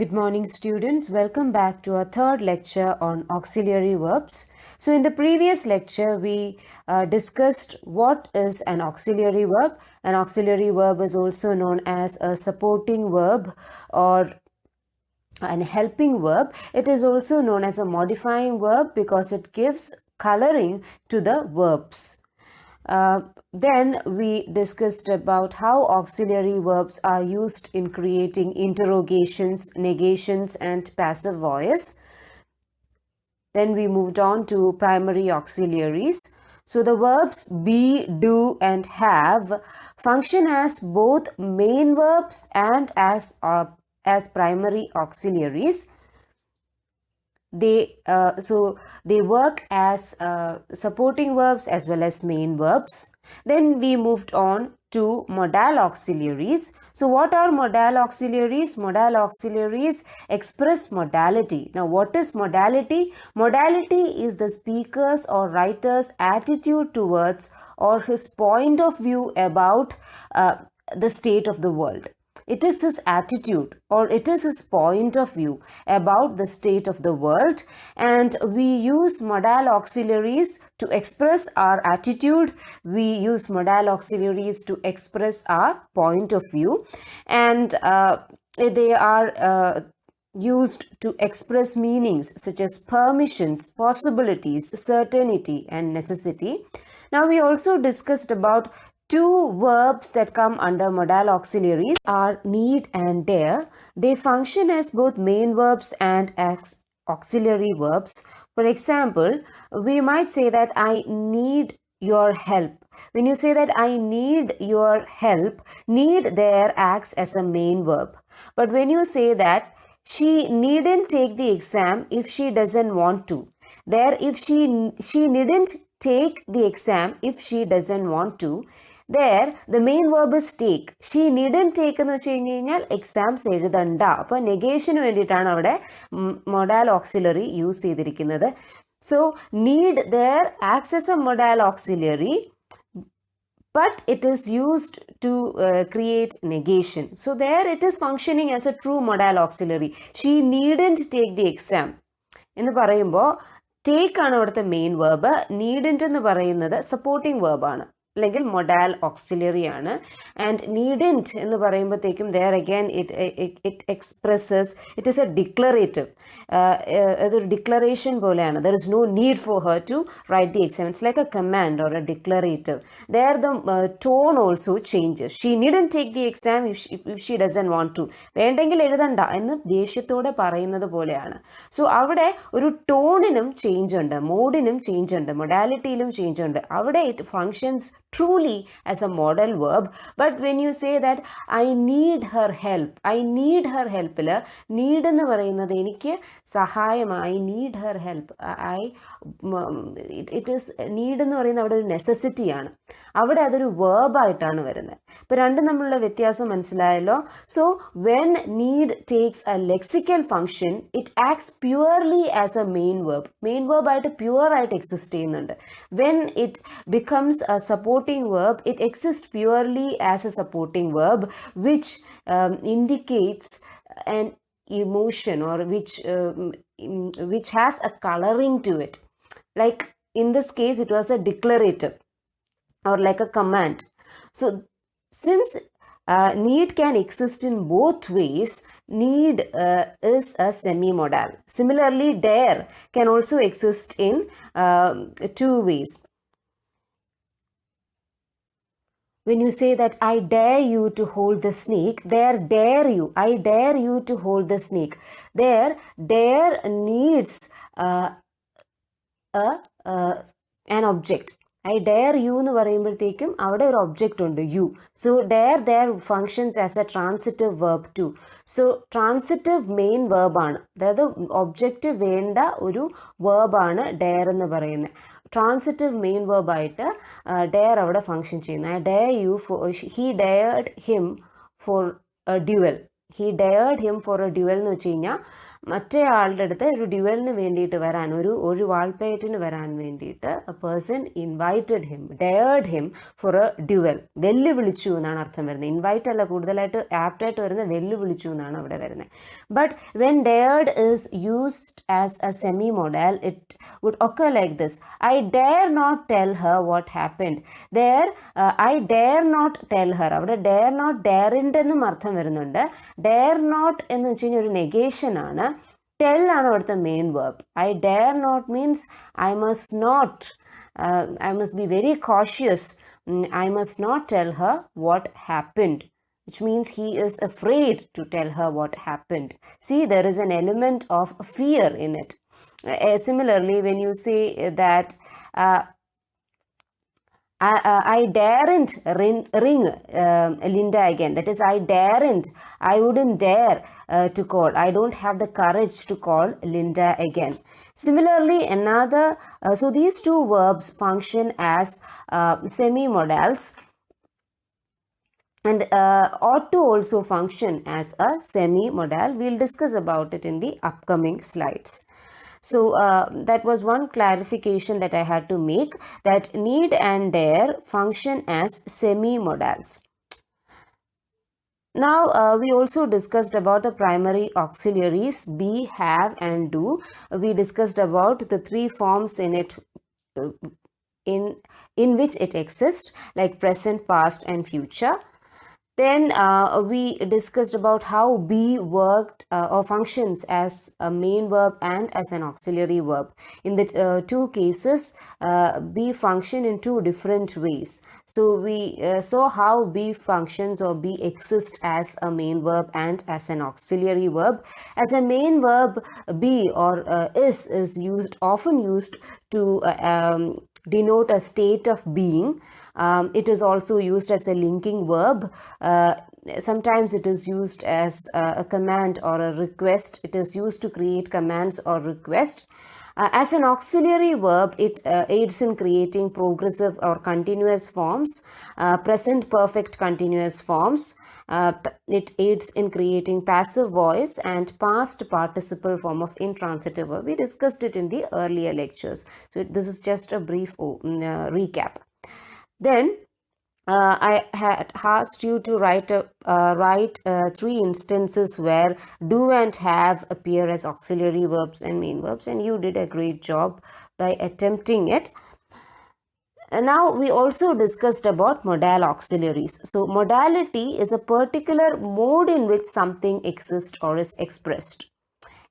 Good morning, students. Welcome back to our third lecture on auxiliary verbs. So in the previous lecture, we discussed what is an auxiliary verb. An auxiliary verb is also known as a supporting verb or an helping verb. It is also known as a modifying verb because it gives coloring to the verbs. Then we discussed about how auxiliary verbs are used in creating interrogations, negations, and passive voice. Then we moved on to primary auxiliaries. So the verbs be, do, and have function as both main verbs and as primary auxiliaries. They work as supporting verbs as well as main verbs. Then we moved on to modal auxiliaries. So what are modal auxiliaries? Modal auxiliaries express modality. Now what is modality? Modality is the speaker's or writer's attitude towards or his point of view about the state of the world. It is his attitude or it is his point of view about the state of the world, and we use modal auxiliaries to express our attitude. We use modal auxiliaries to express our point of view, and they are used to express meanings such as permissions, possibilities, certainty, and necessity. Now we also discussed about two verbs that come under modal auxiliaries are need and dare. They function as both main verbs and as auxiliary verbs. For example, we might say that I need your help. When you say that I need your help, need there acts as a main verb. But when you say that she needn't take the exam if she doesn't want to, there if she needn't take the exam if she doesn't want to, there the main verb is take. She needn't take എന്ന് വെച്ച് കഴിഞ്ഞ് കഴിഞ്ഞാൽ exams എഴുതണ്ട. അപ്പോൾ നെഗേഷന് വേണ്ടിയിട്ടാണ് അവിടെ modal auxiliary use ചെയ്തിരിക്കുന്നത്. So need there acts as a modal auxiliary, but it is used to create negation. So there it is functioning as a true modal auxiliary. She needn't take the exam എന്ന് പറയുമ്പോൾ take ആണ് അവിടുത്തെ main verb. നീഡൻറ്റ് എന്ന് പറയുന്നത് supporting വേർബാണ്, അല്ലെങ്കിൽ modal auxiliary ആണ്. And needn't എന്ന് പറയുമ്പോഴത്തേക്കും there again it expresses, it is a declarative. അതൊരു ഡിക്ലറേഷൻ പോലെയാണ്. There is no need for her to write the exam. It's like a command or a declarative. There the tone also changes. She needn't take the exam if she doesn't want to. വേണ്ടെങ്കിൽ എഴുതണ്ട എന്ന് ദേഷ്യത്തോടെ പറയുന്നത് പോലെയാണ്. So അവിടെ ഒരു ടോണിനും change ഉണ്ട്, മോഡിനും change ഉണ്ട്, മൊഡാലിറ്റിയിലും ചേഞ്ച് ഉണ്ട്. അവിടെ it functions truly as a modal verb. But when you say that I need her help, I need her help, need എന്ന് പറയുന്നത് എനിക്ക് സഹായം, I need her help, it is need എന്ന് പറയുന്നത് അവിടെ ഒരു നെസസിറ്റിയാണ്. അവിടെ അതൊരു വേർബായിട്ടാണ് വരുന്നത്. ഇപ്പോൾ രണ്ടും തമ്മിലുള്ള വ്യത്യാസം മനസ്സിലായല്ലോ. So when need takes a lexical function, it acts purely as a main verb. Main വേർബായിട്ട് പ്യുവറായിട്ട് എക്സിസ്റ്റ് ചെയ്യുന്നുണ്ട്. When it becomes a supporting verb, it exist purely as a supporting verb which indicates an emotion or which has a coloring to it. Like in this case, it was a declarative or like a command. So since need can exist in both ways, need is a semi-modal. Similarly, dare can also exist in two ways. When you say that I dare you to hold the snake, there dare you, I dare you to hold the snake. There dare needs an object. I dare you എന്ന് പറയുമ്പോഴത്തേക്കും അവിടെ ഒരു object ഉണ്ട്, you. So there functions as a transitive verb too. So transitive main വേർബാണ്, അതായത് object വേണ്ട ഒരു വേർബാണ് ഡെയർ എന്ന് പറയുന്നത്. ട്രാൻസിറ്റീവ് മെയിൻ വേർബായിട്ട് ഡെയർ അവിടെ ഫങ്ഷൻ ചെയ്യുന്നത്. I dare you for, he dared him for a duel. He dared him for a duel എന്ന് വെച്ച് കഴിഞ്ഞാൽ മറ്റേ ആളുടെ അടുത്ത് ഒരു ഡ്യുവലിന് വേണ്ടിയിട്ട് വരാൻ, ഒരു വാൾപ്പയറ്റിന് വരാൻ വേണ്ടിയിട്ട് a person invited him, dared him for a duel. വെല്ലുവിളിച്ചു എന്നാണ് അർത്ഥം വരുന്നത്. ഇൻവൈറ്റ് അല്ല, കൂടുതലായിട്ട് ആപ്റ്റായിട്ട് വരുന്നത് വെല്ലുവിളിച്ചു എന്നാണ് അവിടെ വരുന്നത്. But when dared is used as a semi modal, it would occur like this: I dare not tell her what happened. There I dare not tell her. അവിടെ dare not, daren't എന്നും അർത്ഥം വരുന്നുണ്ട്. dare not എന്ന് വെച്ച് കഴിഞ്ഞാൽ ഒരു negation ആണ്. tell ആണ് അവിടുത്തെ main verb. I dare not means I must not, I must be very cautious. I must not tell her what happened, which means he is afraid to tell her what happened. See, there is an element of fear in it. Similarly, when you say that I daren't ring Linda again, that is, I daren't, I wouldn't dare to call, I don't have the courage to call Linda again. Similarly, another, so these two verbs function as semi-modals and ought to also function as a semi-modal. We'll discuss about it in the upcoming slides. So that was one clarification that I had to make, that need and dare function as semi-modals. Now we also discussed about the primary auxiliaries be, have and do. We discussed about the three forms in it, in which it exists, like present, past and future. Then we discussed about how be worked or functions as a main verb and as an auxiliary verb. In the two cases, be function in two different ways. So we saw how be functions or be exists as a main verb and as an auxiliary verb. As a main verb, be or is used, often used to denote a state of being. It is also used as a linking verb. Sometimes it is used as a command or a request. It is used to create commands or requests. As an auxiliary verb, it aids in creating progressive or continuous forms, present perfect continuous forms. It aids in creating passive voice and past participle form of intransitive verb. We discussed it in the earlier lectures. So this is just a brief recap. Then I had asked you to write three instances where do and have appear as auxiliary verbs and main verbs, and you did a great job by attempting it. And now we also discussed about modal auxiliaries. So modality is a particular mode in which something exists or is expressed.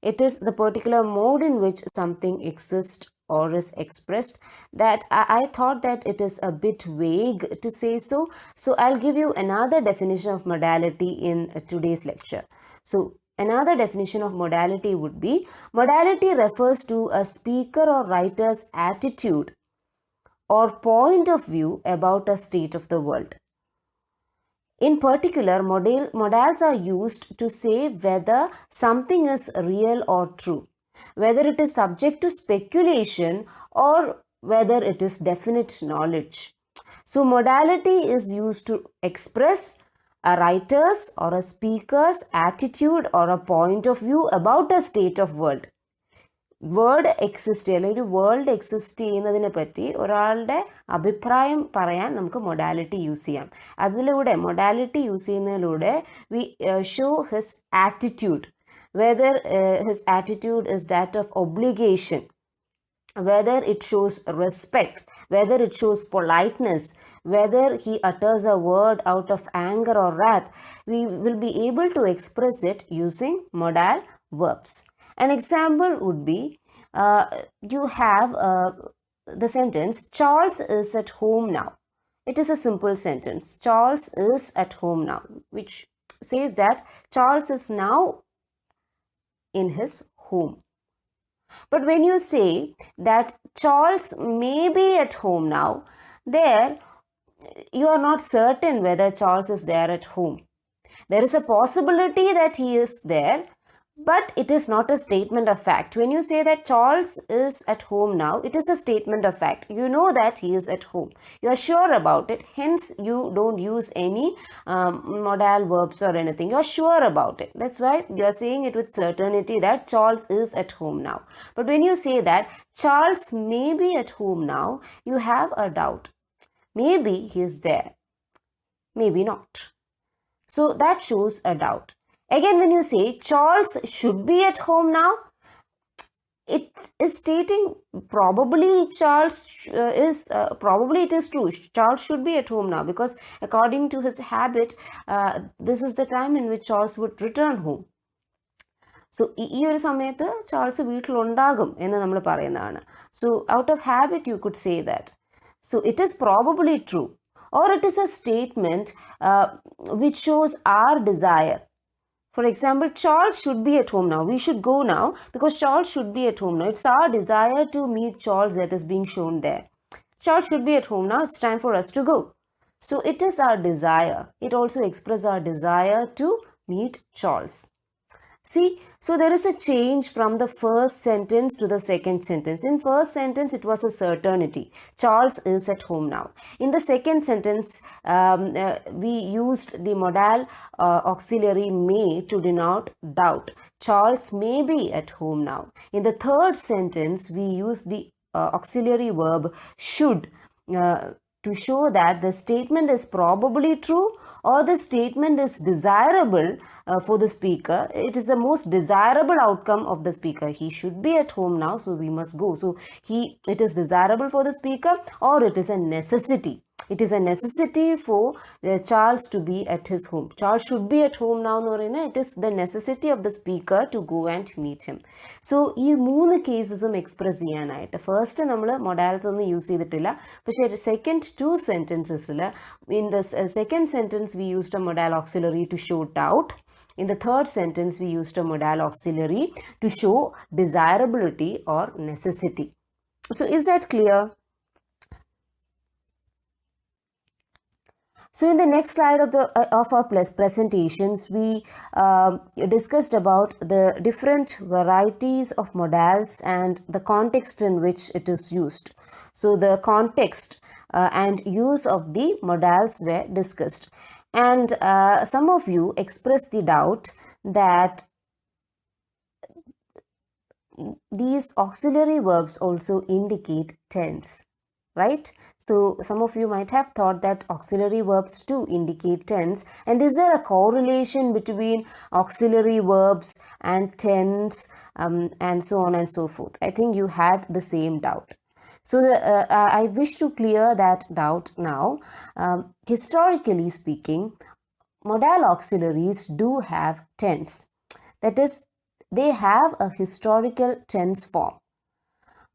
It is the particular mode in which something exists or is expressed. That I thought that it is a bit vague to say so. So I'll give you another definition of modality in today's lecture. So another definition of modality would be: modality refers to a speaker or writer's attitude or point of view about a state of the world. In particular, modals are used to say whether something is real or true, whether it is subject to speculation or whether it is definite knowledge. So modality is used to express a writer's or a speaker's attitude or a point of view about a state of world. Word exist അല്ലെങ്കിൽ ഒരു world exist ചെയ്യുന്നതിനെ പറ്റി ഒരാളുടെ അഭിപ്രായം പറയാൻ നമുക്ക് modality use ചെയ്യാം. അതിലൂടെ മൊഡാലിറ്റി യൂസ് ചെയ്യുന്നതിലൂടെ we show his attitude, whether his attitude is that of obligation, whether it shows respect, whether it shows politeness, whether he utters a word out of anger or wrath. We will be able to express it using modal verbs. An example would be, you have the sentence, Charles is at home now. It is a simple sentence. Charles is at home now, which says that Charles is now in his home. But when you say that Charles may be at home now, there you are not certain whether Charles is there at home. There is a possibility that he is there, But it is not a statement of fact. When you say that Charles is at home now, it is a statement of fact. You know that he is at home. You are sure about it. Hence, you don't use any modal verbs or anything. You are sure about it. That's why you are saying it with certainty that Charles is at home now. But when you say that Charles may be at home now, you have a doubt. Maybe he is there. Maybe not. So that shows a doubt. Again, when you say Charles should be at home now, it is stating probably Charles probably it is true. Charles should be at home now because according to his habit, this is the time in which Charles would return home. So ഈ ഒരു സമയത്ത് Charles വീട്ടിലുണ്ടാകും എന്ന് നമ്മൾ പറയുന്നതാണ്. So out of habit you could say that. So it is probably true, or it is a statement which shows our desire. For example, Charles should be at home now. We should go now because Charles should be at home now. It's our desire to meet Charles that is being shown there. Charles should be at home now. It's time for us to go. So it is our desire. It also expresses our desire to meet Charles. See, so there is a change from the first sentence to the second sentence. In first sentence, it was a certainty. Charles is at home now. In the second sentence, we used the modal auxiliary may to denote doubt. Charles may be at home now. In the third sentence, we use the auxiliary verb should to show that the statement is probably true or the statement is desirable for the speaker. It is the most desirable outcome of the speaker. He should be at home now, so we must go. So it is desirable for the speaker, or it is a necessity. It is a necessity for Charles to be at his home. Charles should be at home now. It is the necessity of the speaker to go and meet him. So, ഈ മൂന്ന് കേസസും express ചെയ്യാനായിട്ട് first നമ്മൾ മൊഡാൽസ് ഒന്നും use ചെയ്തിട്ടില്ല. പക്ഷേ second two സെൻറ്റൻസസിൽ in the second sentence we used a modal auxiliary to show doubt. In the third sentence, we used a modal auxiliary to show desirability or necessity. So, is that clear? So in the next slide of our presentations, we discussed about the different varieties of modals and the context in which it is used. So the context and use of the modals were discussed. And some of you expressed the doubt that these auxiliary verbs also indicate tense. Right? So some of you might have thought that auxiliary verbs too indicate tense. And is there a correlation between auxiliary verbs and tense and so on and so forth? I think you had the same doubt. So I wish to clear that doubt now. Historically speaking, modal auxiliaries do have tense. That is, they have a historical tense form.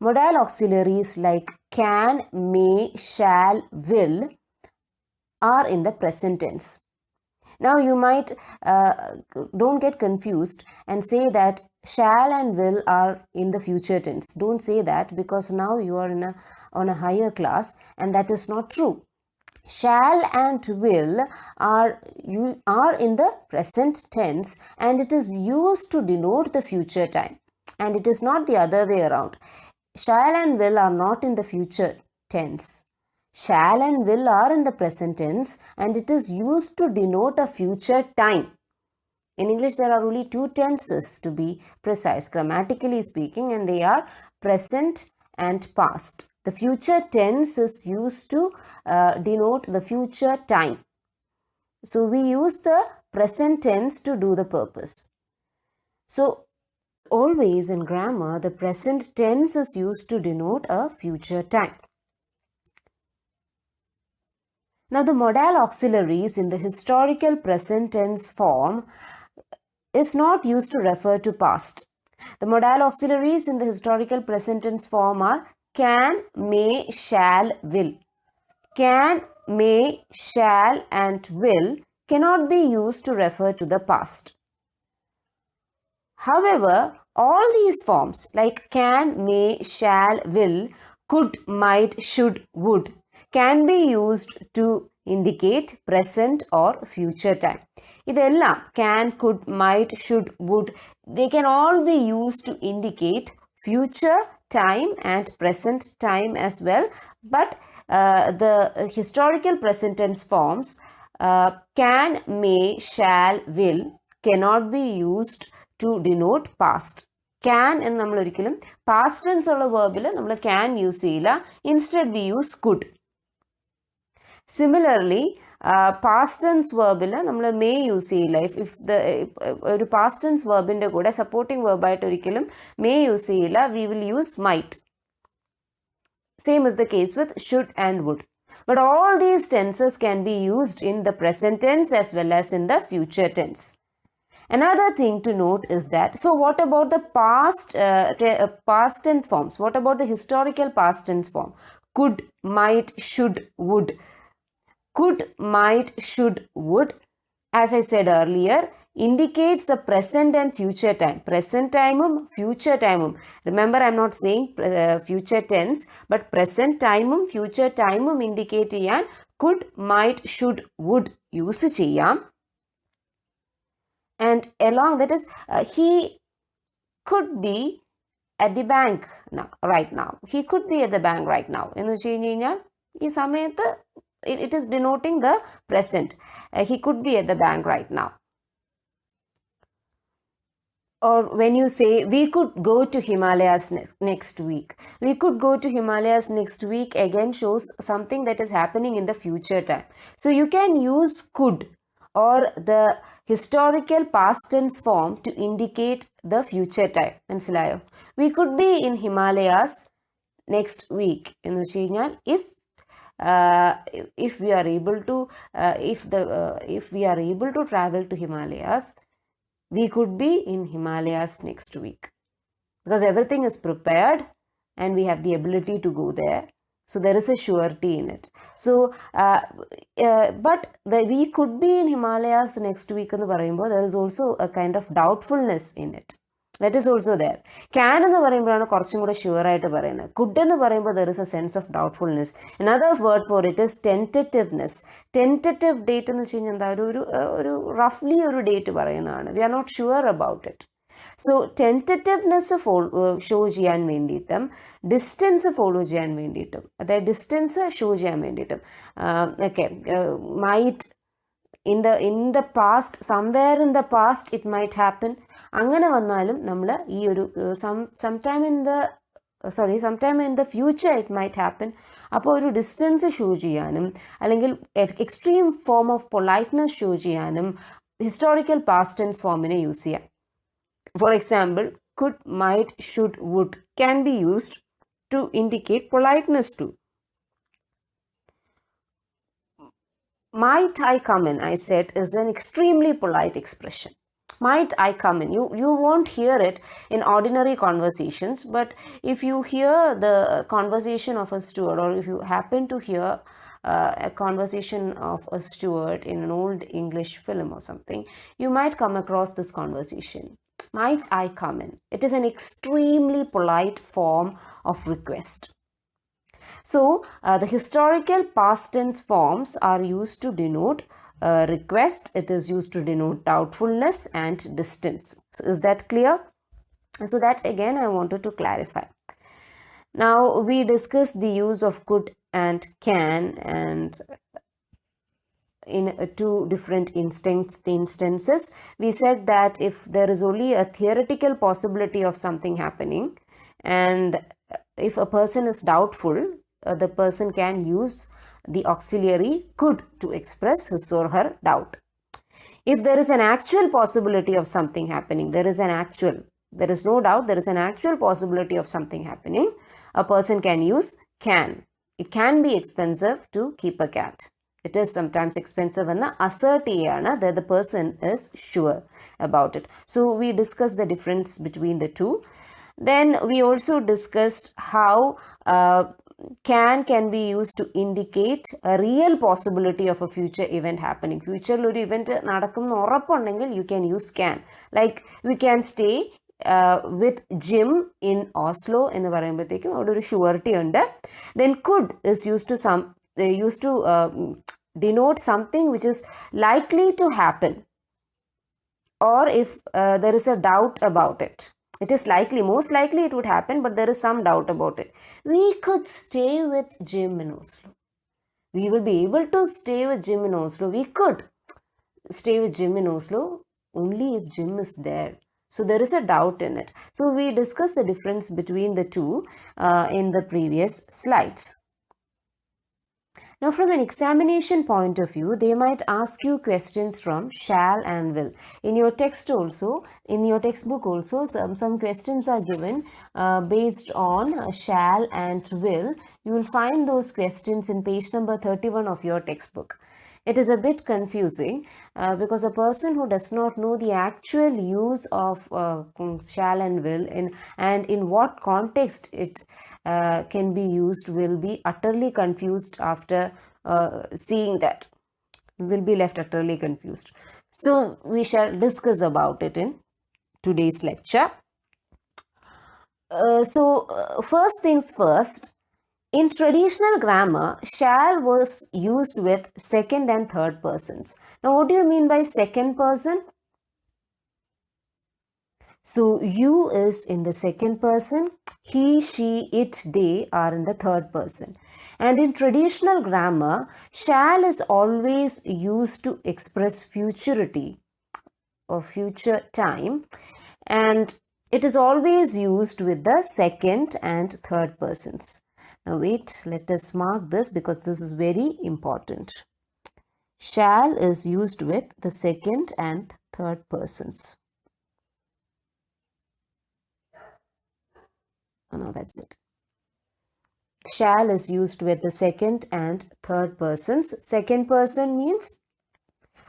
Modal auxiliaries like can, may, shall, will are in the present tense. Now you might don't get confused and say that shall and will are in the future tense. Don't say that, because now you are on a higher class and that is not true. Shall and will are in the present tense and it is used to denote the future time, and it is not the other way around. Shall and will are not in the future tense. Shall and will are in the present tense and it is used to denote a future time. In English, there are only two tenses to be precise, grammatically speaking, and they are present and past. The future tense is used to denote the future time. So we use the present tense to do the purpose. So always in grammar, the present tense is used to denote a future time. Now, the modal auxiliaries in the historical present tense form is not used to refer to past. The modal auxiliaries in the historical present tense form are can, may, shall, will. Can, may, shall, and will cannot be used to refer to the past. However, all these forms like can, may, shall, will, could, might, should, would can be used to indicate present or future time. ഇതെല്ലാം can, could, might, should, would, they can all be used to indicate future time and present time as well. But the historical present tense forms can, may, shall, will cannot be used to denote past. Can എന്ന് നമ്മൾ ഒരിക്കലും past tense ഉള്ള verbൽ നമ്മൾ can use ചെയ്യില്ല. Instead we use could. Similarly, past tense verbൽ നമ്മൾ may use ചെയ്യില്ല. ഒരു past tense verbന്റെ കൂടെ supporting verb ആയിട്ട് ഒരിക്കലും may യൂസ് ചെയ്യില്ല. We will use might. Same is the case with should and would. But all these tenses can be used in the present tense as well as in the future tense. Another thing to note is that, so what about the past tense forms? What about the historical past tense form? Could, might, should, would. Could, might, should, would, as I said earlier, indicates the present and future time. Present time, future time. Remember, I'm not saying future tense, but present time, future time indicate cheyan could, might, should, would use cheyam. And along that is, he could be at the bank now, right now. He could be at the bank right now. എന്ന് വെച്ച് കഴിഞ്ഞ് കഴിഞ്ഞാൽ ഈ സമയത്ത് it is denoting the present. He could be at the bank right now. Or when you say, we could go to Himalayas next week. We could go to Himalayas next week again shows something that is happening in the future time. So you can use could or the historical past tense form to indicate the future time. മനസ്സിലായോ? We could be in Himalayas next week. എന്ന് വെച്ച് കഴിഞ്ഞാൽ if we are able to if we are able to travel to Himalayas, we could be in Himalayas next week, because everything is prepared and we have the ability to go there. So there is a surety in it. So but we could be in Himalayas next week എന്ന് പറയുമ്പോൾ there is also a kind of doubtfulness in it. That is also there. Can എന്ന് പറയുമ്പോഴാണ് കുറച്ചും കൂടെ sure ആയിട്ട് പറയുന്നത്. Could എന്ന് പറയുമ്പോൾ there is a sense of doubtfulness. Another word for it is tentativeness. Tentative date എന്ന് വെച്ച് കഴിഞ്ഞാൽ എന്താ ഒരു റഫ്ലി ഒരു ഡേറ്റ് പറയുന്നതാണ്. We are not sure about it. So tentativeness show ചെയ്യാൻ വേണ്ടിയിട്ടും ഡിസ്റ്റൻസ് ഫോളോ ചെയ്യാൻ വേണ്ടിയിട്ടും, അതായത് ഡിസ്റ്റൻസ് ഷോ ചെയ്യാൻ വേണ്ടിയിട്ടും ഒക്കെ might in the past, somewhere in the past it might happen. അങ്ങനെ വന്നാലും നമ്മൾ ഈ ഒരു sometime in the future it might happen. അപ്പോൾ ഒരു ഡിസ്റ്റൻസ് ഷോ ചെയ്യാനും അല്ലെങ്കിൽ extreme form of politeness show ചെയ്യാനും ഹിസ്റ്റോറിക്കൽ പാസ്റ്റ് ടെൻസ് ഫോമിനെ യൂസ് ചെയ്യാം. For example, could, might, should, would can be used to indicate politeness too. Might I come in, I said, is an extremely polite expression. Might I come in? You won't hear it in ordinary conversations, but if you hear the conversation of a steward, or if you happen to hear a conversation of a steward in an old English film or something, you might come across this conversation. Might I come in? It is an extremely polite form of request. So, the historical past tense forms are used to denote request. It is used to denote doubtfulness and distance. So, is that clear? So, that again I wanted to clarify. Now, we discussed the use of could and can, and in two different instances. We said that if there is only a theoretical possibility of something happening, and if a person is doubtful, the person can use the auxiliary could to express his or her doubt. If there is an actual possibility of something happening, there is no doubt, there is an actual possibility of something happening, a person can use can. It can be expensive to keep a cat. It is sometimes expensive and assert that the person is sure about it. So we discussed the difference between the two. Then we also discussed how can be used to indicate a real possibility of a future event happening. Future ഒരു event നടക്കുമെന്ന് ഉറപ്പുണ്ടെങ്കിൽ you can use can. Like we can stay with Jim in Oslo എന്ന് പറയുമ്പോഴത്തേക്കും അവിടെ ഒരു surety ഉണ്ട്. Then could is used to denote something which is likely to happen. or if there is a doubt about it. It is likely, most likely it would happen, but there is some doubt about it. We could stay with Jim in Oslo. We will be able to stay with Jim in Oslo. We could stay with Jim in Oslo only if Jim is there. So there is a doubt in it. So we discussed the difference between the two in the previous slides. Now, from an examination point of view, they might ask you questions from shall and will. In your text also, in your textbook also, some questions are given based on shall and will. You will find those questions in page number 31 of your textbook. It is a bit confusing because a person who does not know the actual use of shall and will and in what context it can be used will be utterly confused after seeing that. Will be left utterly confused. So we shall discuss about it in today's lecture. First things first, in traditional grammar, shall was used with second and third persons. Now, what do you mean by second person? So, you is in the second person, he, she, it, they are in the third person. And in traditional grammar, shall is always used to express futurity or future time, and it is always used with the second and third persons. Now wait, let us mark this because this is very important. Shall is used with the second and third persons. Oh, no, that's it. Shall is used with the second and third persons. Second person means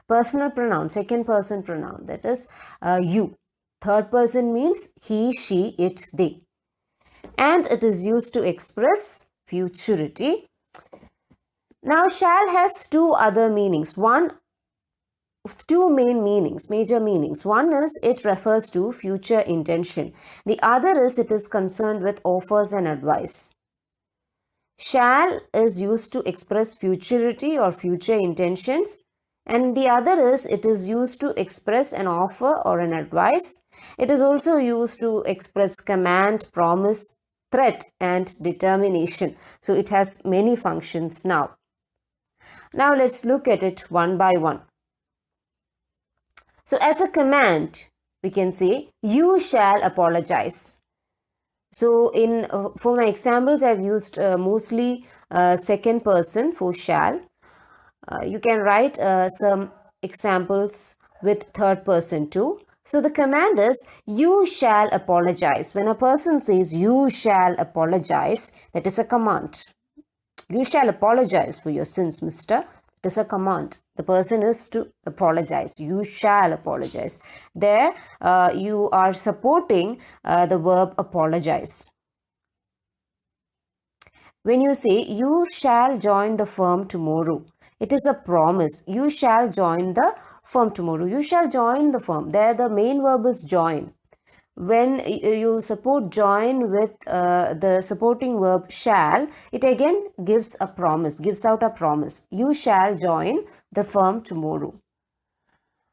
personal pronoun, second person pronoun, that is you. Third person means he, she, it, they. And it is used to express futurity. Now, shall has two other meanings. Two main meanings, major meanings. One is it refers to future intention. The other is it is concerned with offers and advice. Shall is used to express futurity or future intentions, and the other is it is used to express an offer or an advice. It is also used to express command, promise, threat, and determination. So it has many functions now. Now let's look at it one by one. So as a command, we can say, you shall apologize. So for my examples, I've used mostly second person for shall. You can write some examples with third person too. So the command is, you shall apologize. When a person says, you shall apologize, that is a command. You shall apologize for your sins, mister. It is a command. The person is to apologize. You shall apologize. There, you are supporting the verb apologize. When you say, you shall join the firm tomorrow, it is a promise. You shall join the firm tomorrow. You shall join the firm. There, the main verb is join. When you support join with the supporting verb shall, it again gives a promise, gives out a promise. You shall join the firm tomorrow.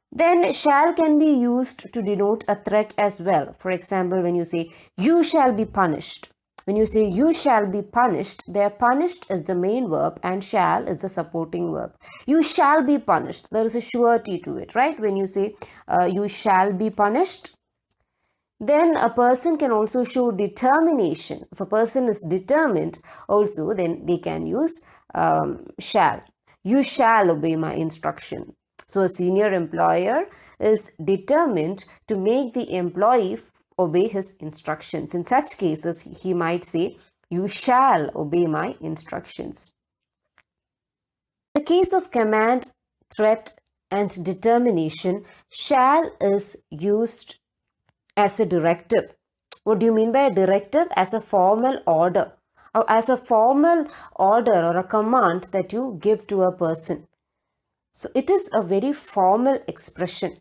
Then shall can be used to denote a threat as well. For example, when you say, you shall be punished. When you say, you shall be punished, there punished is the main verb and shall is the supporting verb. You shall be punished. There is a surety to it, right? When you say, you shall be punished, then a person can also show determination. If a person is determined also, then they can use shall. You shall obey my instruction. So a senior employer is determined to make the employee obey his instructions. In such cases, he might say, you shall obey my instructions. In the case of command, threat, and determination, shall is used as a directive. What do you mean by a directive? As a formal order, or as a formal order or a command that you give to a person. So it is a very formal expression.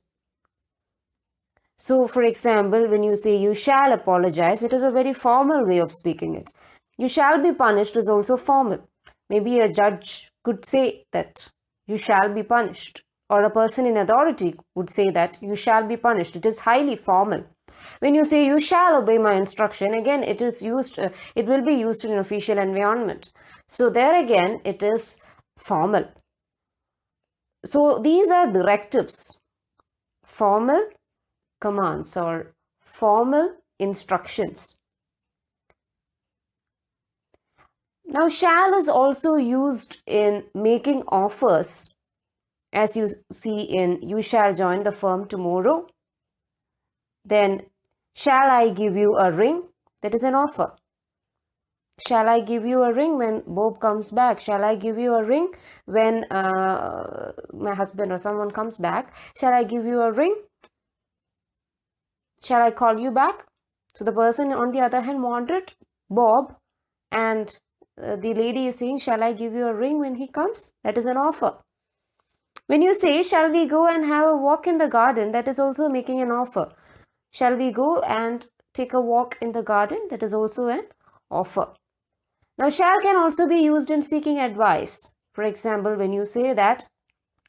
So for example, when you say you shall apologize, it is a very formal way of speaking it. You shall be punished is also formal. Maybe a judge could say that you shall be punished, or a person in authority would say that you shall be punished. It is highly formal. When you say you shall obey my instruction, again it is used, it will be used in an official environment. So there again it is formal. So these are directives, formal commands or formal instructions. Now shall is also used in making offers, as you see in you shall join the firm tomorrow. Then shall I give you a ring? That is an offer. Shall I give you a ring when Bob comes back? Shall I give you a ring when my husband or someone comes back? Shall I give you a ring? Shall I call you back? So the person on the other hand wanted Bob, and the lady is saying, shall I give you a ring when he comes? That is an offer. When you say, shall we go and have a walk in the garden? That is also making an offer. Shall we go and take a walk in the garden? That is also an offer. Now, shall can also be used in seeking advice. For example, when you say that,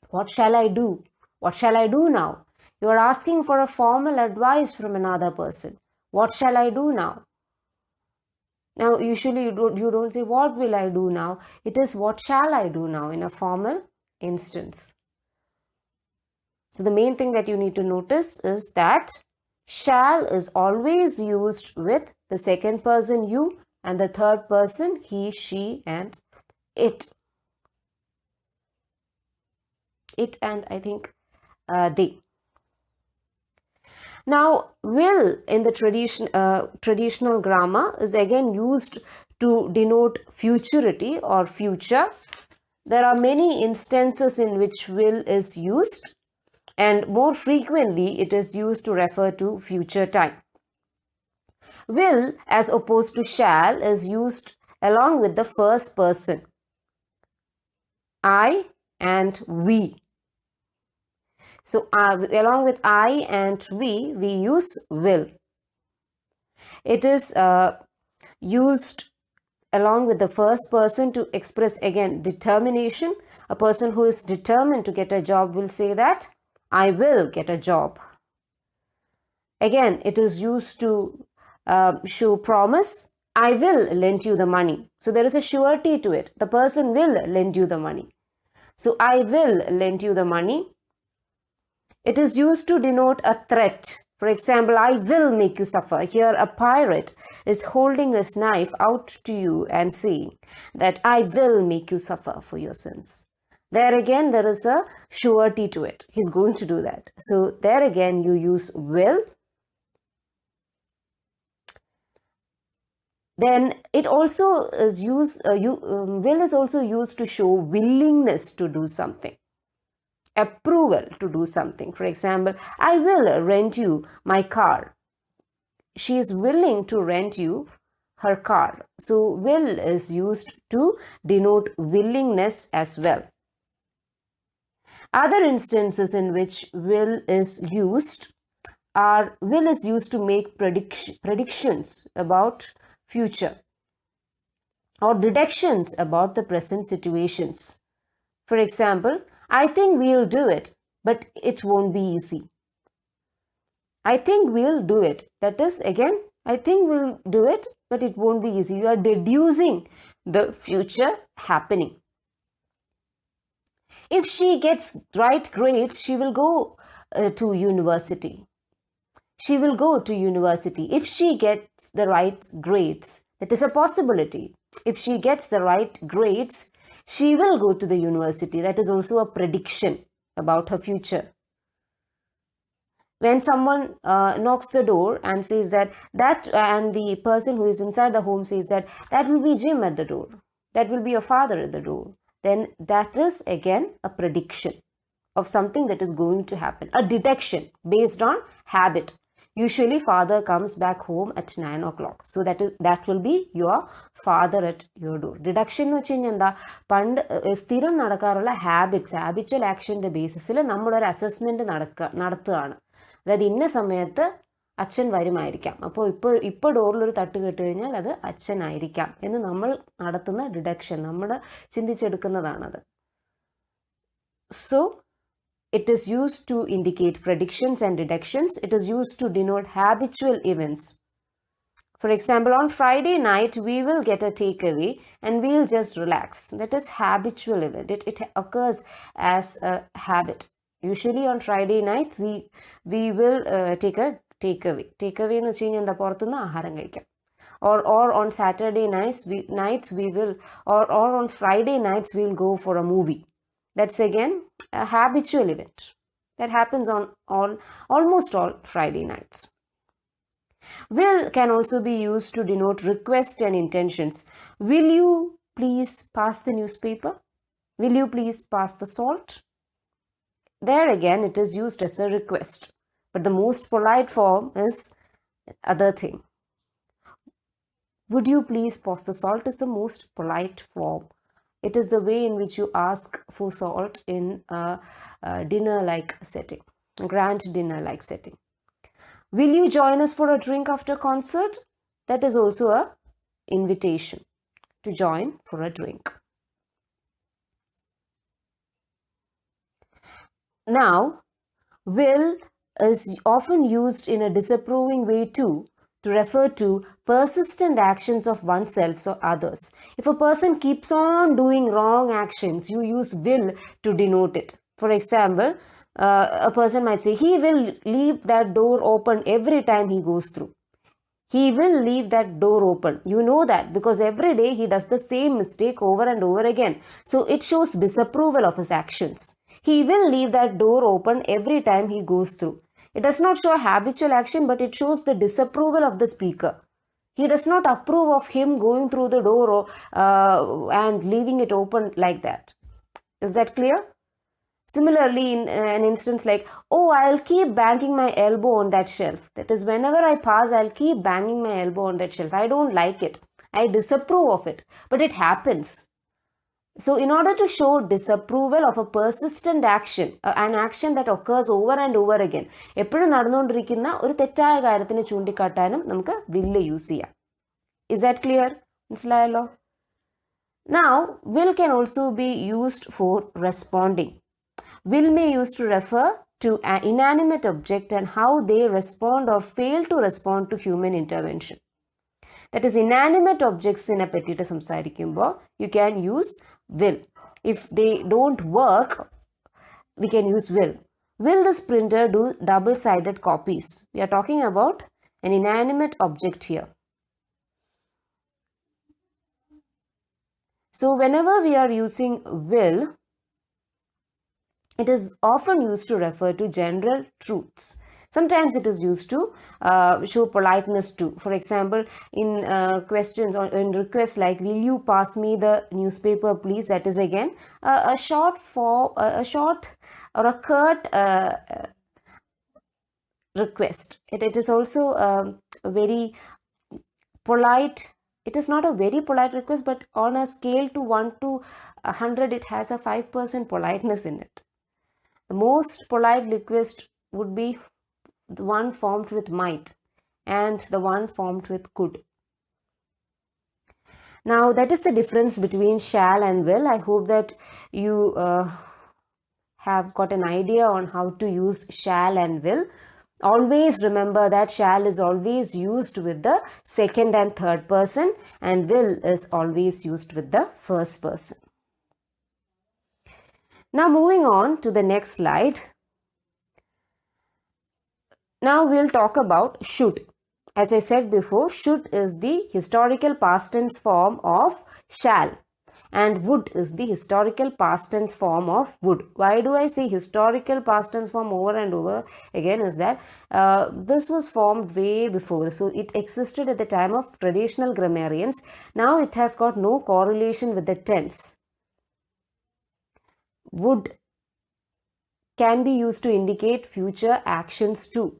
what shall I do? What shall I do now? You are asking for a formal advice from another person. What shall I do now? Now, usually you don't say, what will I do now? It is, what shall I do now, in a formal instance. So the main thing that you need to notice is that shall is always used with the second person you and the third person he, she, and it. It and I think they. Now, will in the traditional grammar is again used to denote futurity or future. There are many instances in which will is used, and more frequently it is used to refer to future time. Will, as opposed to shall, is used along with the first person, I and we. So along with I and we use will. It is used along with the first person to express again determination. A person who is determined to get a job will say that I will get a job. Again, it is used to show promise. I will lend you the money. So there is a surety to it. The person will lend you the money. So I will lend you the money. It is used to denote a threat. For example, I will make you suffer. Here a pirate is holding his knife out to you and saying that I will make you suffer for your sins. There again, there is a surety to it. He's going to do that. So there again, you use will. Then it also is used, will is also used to show willingness to do something. Approval to do something. For example, I will rent you my car. She is willing to rent you her car. So will is used to denote willingness as well. Other instances in which will is used are will is used to make predictions about future or deductions about the present situations. For example, I think we'll do it, but it won't be easy. I think we'll do it. That is, again, I think we'll do it, but it won't be easy. You are deducing the future happening. If she gets right grades, she will go to university. She will go to university. If she gets the right grades, that is a possibility. If she gets the right grades, she will go to the university. That is also a prediction about her future. When someone knocks the door and says that and the person who is inside the home says that will be Jim at the door, that will be your father at the door, then that is again a prediction of something that is going to happen, a deduction based on habit. Usually father comes back home at 9 o'clock. So that will be your father at your door. Deduction എന്ന് വെച്ച് കഴിഞ്ഞാൽ എന്താ, പണ്ട് സ്ഥിരം നടക്കാറുള്ള habitual actionന്റെ ബേസിസിൽ നമ്മളൊരു assessment നടത്തുകയാണ്. അതായത് ഇന്ന സമയത്ത് അച്ഛൻ വരുമായിരിക്കാം, അപ്പോൾ ഇപ്പോൾ ഡോറിലൊരു തട്ട് കേട്ട് കഴിഞ്ഞാൽ അത് അച്ഛനായിരിക്കാം എന്ന് നമ്മൾ നടത്തുന്ന ഡിഡക്ഷൻ, നമ്മൾ ചിന്തിച്ചെടുക്കുന്നതാണത്. So It is used to indicate predictions and deductions. It is used to denote habitual events. For example, on Friday night, we will get a takeaway and we'll just relax. That is habitual event. It occurs as a habit. Usually on Friday nights, we will take a takeaway. Takeaway എന്ന് വെച്ച് കഴിഞ്ഞാൽ എന്താ പുറത്തുനിന്ന് ആഹാരം കഴിക്കാം. Or on Saturday nights we will, or on Friday nights we'll go for a movie. That's again a habitual event that happens on almost all Friday nights. Will can also be used to denote request and intentions. Will you please pass the newspaper? Will you please pass the salt? There again it is used as a request, but the most polite form is other thing. Would you please pass the salt is the most polite form. It is the way in which you ask for salt in a dinner-like setting, a grand dinner-like setting. Will you join us for a drink after concert? That is also a invitation to join for a drink. Now, will is often used in a disapproving way too, to refer to persistent actions of oneself or others. If a person keeps on doing wrong actions, you use will to denote it. For example, a person might say, he will leave that door open every time he goes through. He will leave that door open. You know that because every day he does the same mistake over and over again. So it shows disapproval of his actions. He will leave that door open every time he goes through. It does not show habitual action, but it shows the disapproval of the speaker. He does not approve of him going through the door and leaving it open like that. Is that clear? Similarly, in an instance like, oh, I'll keep banging my elbow on that shelf. That is, whenever I pass, I'll keep banging my elbow on that shelf. I don't like it. I disapprove of it. But it happens. So in order to show disapproval of a persistent action, an action that occurs over and over again, എപ്പോഴും നടന്നുകൊണ്ടിരിക്കുന്ന ഒരു തെറ്റായ കാര്യത്തിന് ചൂണ്ടിക്കാട്ടാനും നമുക്ക് will use ചെയ്യാം. Is that clear? മനസ്സിലായല്ലോ? Now, will can also be used for responding. Will may used to refer to an inanimate object and how they respond or fail to respond to human intervention. That is, inanimate objects in a petite സംസാരിക്കുമ്പോൾ you can use will. If they don't work, we can use will. Will this printer do double-sided copies? We are talking about an inanimate object here. So whenever we are using will, it is often used to refer to general truths. Sometimes it is used to show politeness too. For example, in questions or in requests like, will you pass me the newspaper please? That is again a short or a curt request. It is also a very polite. It is not a very polite request, but on a scale to 1 to 100, it has a 5% politeness in it. The most polite request would be the one formed with might and the one formed with could. Now, that is the difference between shall and will. I hope that you have got an idea on how to use shall and will. Always remember that shall is always used with the second and third person, and will is always used with the first person. Now, moving on to the next slide. Now we'll talk about should. As I said before, should is the historical past tense form of shall, and would is the historical past tense form of would. Why do I say historical past tense form over and over again is that this was formed way before. So it existed at the time of traditional grammarians. Now it has got no correlation with the tense. Would can be used to indicate future actions too.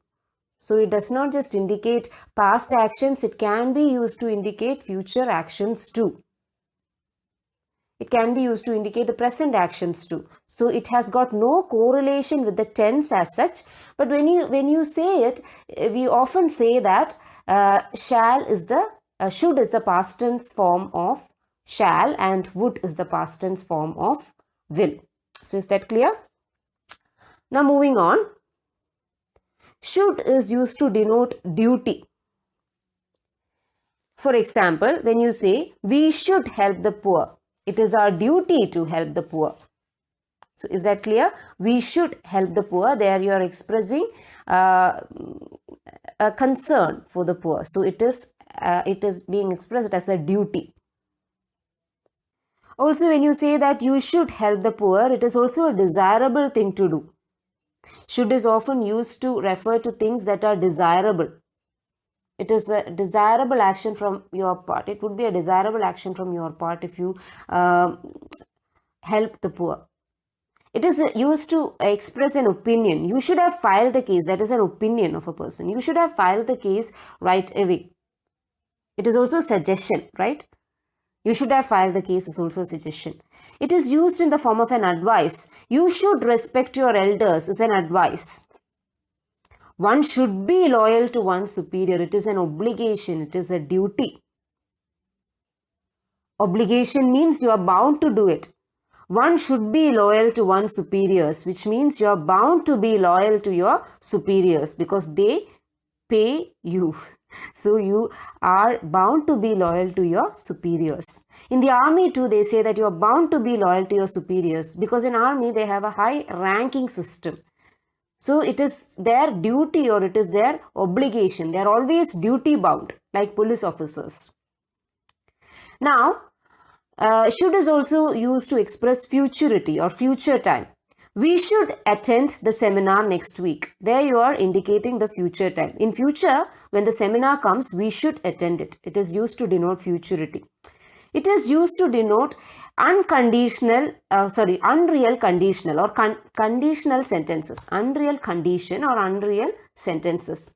So it does not just indicate past actions, it can be used to indicate future actions too. It can be used to indicate the present actions too. So it has got no correlation with the tense as such. But when you say it, we often say that should is the past tense form of shall and would is the past tense form of will. So is that clear? Now moving on, should is used to denote duty. For example, when you say we should help the poor, it is our duty to help the poor. So is that clear? We should help the poor. There you are expressing a concern for the poor. So it is being expressed as a duty. Also, when you say that you should help the poor, it is also a desirable thing to do. Should is often used to refer to things that are desirable. It is a desirable action from your part. It would be a desirable action from your part if you help the poor. It is used to express an opinion. You should have filed the case. That is an opinion of a person. You should have filed the case right away. It is also a suggestion, right? You should have filed the case is also a suggestion. It is used in the form of an advice. You should respect your elders is an advice. One should be loyal to one's superior. It is an obligation. It is a duty. Obligation means you are bound to do it. One should be loyal to one's superiors, which means you are bound to be loyal to your superiors because they pay you. So you are bound to be loyal to your superiors. In the army too, they say that you are bound to be loyal to your superiors because in army they have a high ranking system. So it is their duty or it is their obligation. They are always duty bound like police officers. Now, should is also used to express futurity or future time. We should attend the seminar next week. There you are indicating the future time. In future, when the seminar comes, we should attend it. It is used to denote futurity. It is used to denote unreal conditional or conditional sentences. Unreal condition or unreal sentences.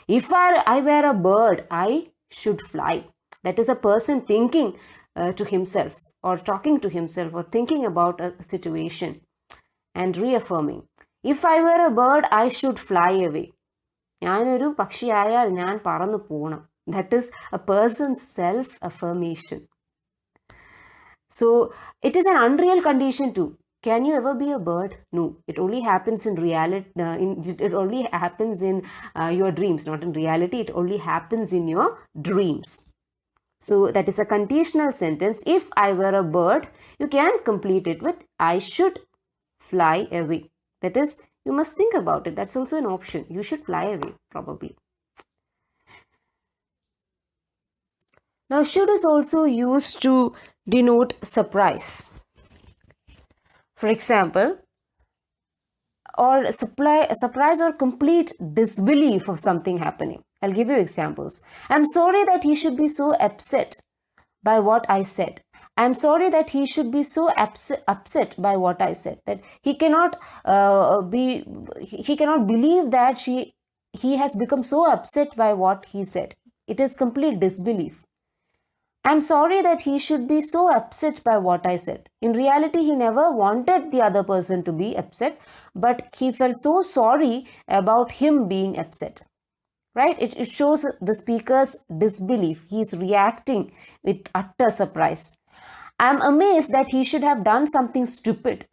If I were a bird, I should fly. That is a person thinking to himself or talking to himself or thinking about a situation and reaffirming. If I were a bird, I should fly away. ഞാനൊരു പക്ഷിയായാൽ ഞാൻ പറന്നു പോണം. That is a person's self-affirmation. So it is an unreal condition too. Can you ever be a bird? No. It only happens in reality. It only happens in your dreams, not in reality. It only happens in your dreams. So that is a conditional sentence. If I were a bird, you can complete it with I should fly away. That is, you must think about it. That's also an option. You should fly away, probably. Now, should is also used to denote surprise. For example, or surprise or complete disbelief of something happening. I'll give you examples. I'm sorry that he should be so upset by what I said. I'm sorry that he should be so upset by what I said. That he cannot believe that he has become so upset by what he said. It is complete disbelief. I'm sorry that he should be so upset by what I said. In reality, he never wanted the other person to be upset, but he felt so sorry about him being upset. Right? It shows the speaker's disbelief. He is reacting with utter surprise. I'm amazed that he should have done something stupid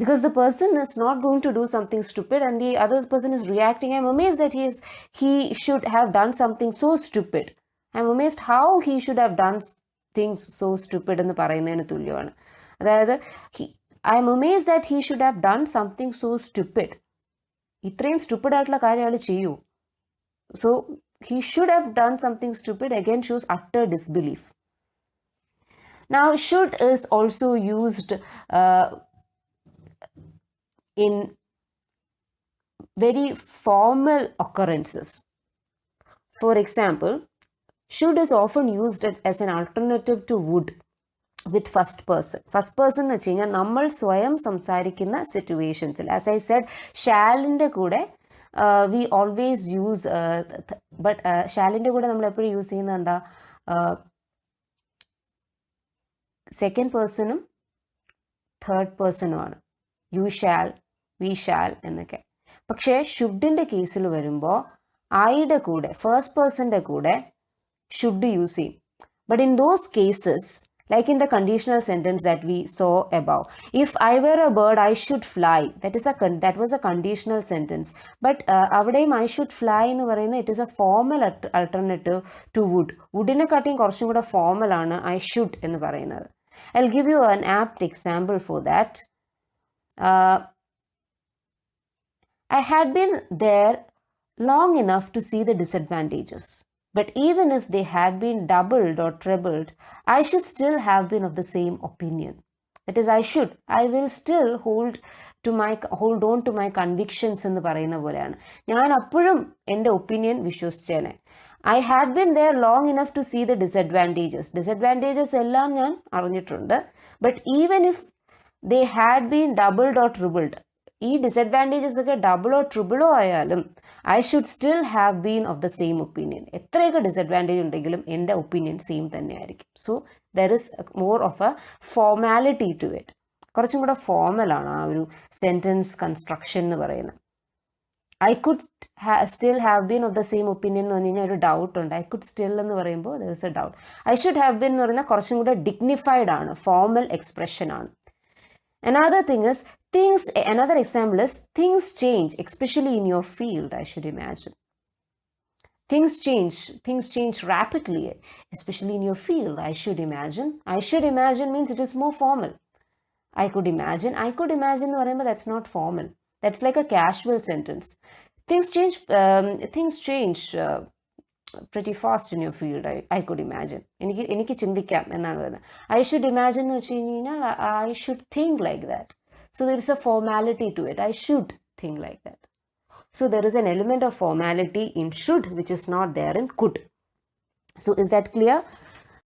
because the person is not going to do something stupid and the other person is reacting. I'm amazed that he should have done something so stupid. I'm amazed how he should have done things so stupid എന്ന് പറയുന്നതിന് തുല്യമാണ്. അതായത് I'm amazed that he should have done something so stupid. ഇത്രയും stupid ആയിട്ടുള്ള കാര്യം അയാൾ ചെയ്യൂ. So he should have done something stupid again shows utter disbelief. Now, should is also used in very formal occurrences. For example, should is often used as an alternative to would with first person. First person എന്ന് വെച്ച് കഴിഞ്ഞാൽ നമ്മൾ സ്വയം സംസാരിക്കുന്ന സിറ്റുവേഷൻസിൽ. As I said, shallന്റെ കൂടെ we always use but shallന്റെ കൂടെ നമ്മൾ എപ്പോഴും യൂസ് ചെയ്യുന്നത് എന്താ, സെക്കൻഡ് പേഴ്സണും തേർഡ് പേഴ്സണുമാണ്. യു ഷാൽ, വി ഷാൽ എന്നൊക്കെ. പക്ഷേ ഷുഡിൻ്റെ കേസിൽ വരുമ്പോൾ ഐയുടെ കൂടെ ഫസ്റ്റ് പേഴ്സൻ്റെ കൂടെ ഷുഡ് യൂസ് ചെയ്യും. But in those cases Like in the conditional sentence that we saw above. If I were a bird, I should fly. That was a conditional sentence. But avideയും I should fly എന്ന് പറയുന്നത് it is a formal alternative to would. woodനെക്കാട്ടിയും കുറച്ചും കൂടെ formal ആണ് I should എന്ന് പറയുന്നത്. I'll give you an apt example for that. I had been there long enough to see the disadvantages. But even if they had been doubled or trebled, I should still have been of the same opinion. That is, I will still hold on to my convictions എന്ന് പറയുന്ന പോലെയാണ്. ഞാൻ അപ്പോഴും എൻ്റെ opinion വിശ്വസിച്ചേനെ. I had been there long enough to see the disadvantages. Disadvantages എല്ലാം ഞാൻ അറിഞ്ഞിട്ടുണ്ട്. But even if they had been doubled or tripled, ഈ ഡിസഡ്വാൻറ്റേജസ് ഒക്കെ ഡബിളോ ട്രിപ്പിളോ ആയാലും I should still have been of the same opinion. എത്രയൊക്കെ disadvantage ഉണ്ടെങ്കിലും എൻ്റെ ഒപ്പീനിയൻ സെയിം തന്നെയായിരിക്കും. So there is more of a formality to it. കുറച്ചും കൂടെ ഫോർമലാണ് ആ ഒരു സെൻറ്റൻസ് കൺസ്ട്രക്ഷൻ എന്ന് പറയുന്നത്. I could still have been of the same opinion എന്ന് പറഞ്ഞു കഴിഞ്ഞാൽ ഒരു ഡൗട്ട് ഉണ്ട്. ഐ കുഡ് സ്റ്റിൽ എന്ന് പറയുമ്പോൾ there is A doubt. I should have been എന്ന് പറയുന്നത് കുറച്ചും കൂടെ ഡിഗ്നിഫൈഡ് ആണ്, ഫോർമൽ എക്സ്പ്രഷൻ ആണ്. Another example is things change, especially in your field, I should imagine. Things change rapidly, especially in your field, I should imagine. I should imagine means it is more formal. I could imagine എന്ന് പറയുമ്പോൾ that's not formal. That's like a casual sentence. Things change pretty fast in your field, I could imagine. എനിക്ക് ചിന്തിക്കാം എന്നാണ് പറയുന്നത്. I should imagine എന്ന് വെച്ച് കഴിഞ്ഞാൽ I should think like that. So there is a formality to it. I should think like that. So there is an element of formality in should which is not there in could. So is that clear?